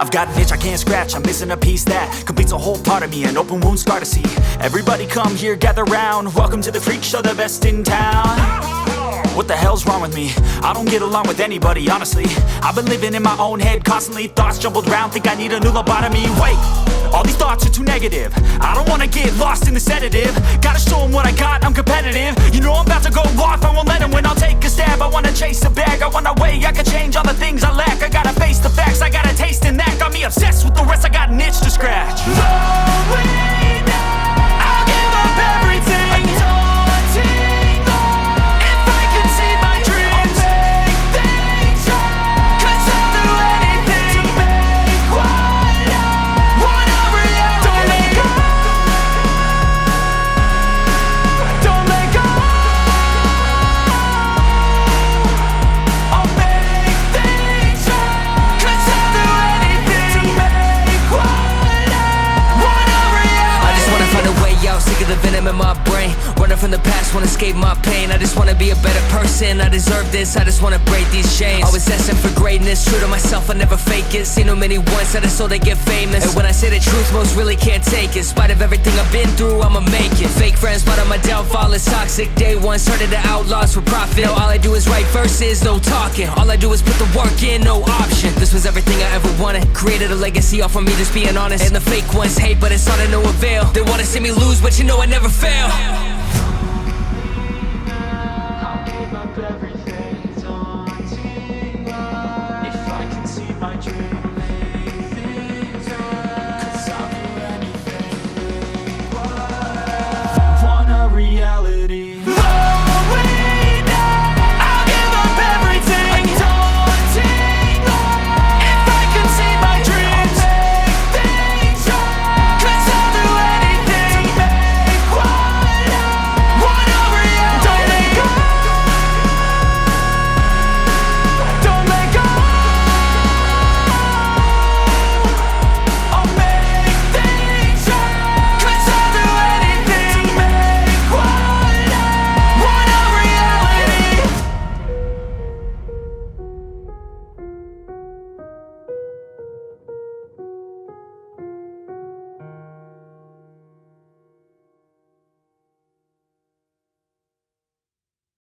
I've got an itch I can't scratch, I'm missing a piece that completes a whole part of me, an open wound scar to see. Everybody come here, gather round, welcome to the freak show, the best in town. What the hell's wrong with me? I don't get along with anybody, honestly. I've been living in my own head constantly, thoughts jumbled round, think I need a new lobotomy. Wait, all these thoughts are too negative, I don't wanna get lost in the sedative. Gotta show them what I got, I'm competitive. You know I'm about to go off, I won't let them win, I'll take a stab. I wanna chase a bag, I want a way I can change all the things I lack. I gotta face the facts, I got a taste in that. Got me obsessed with the rest, I got an itch to scratch. No way now, I'll give up everything. The venom in my brain, running from the past, wanna escape my pain. I just wanna be a better person, I deserve this, I just wanna break these chains. Always asking for greatness, true to myself, I never fake it. Seen too many once that I so they get famous. And when I say the truth, most really can't take it. In spite of everything I've been through, I'ma make it. Fake friends, but on my downfall is toxic. Day one, started to outlaws for profit. Now all I do is write verses, no talking. All I do is put the work in, no option. This was everything I ever wanted, created a legacy off of me just being honest. And the fake ones hate, but it's all to no avail. They wanna see me lose, but you know I never fail.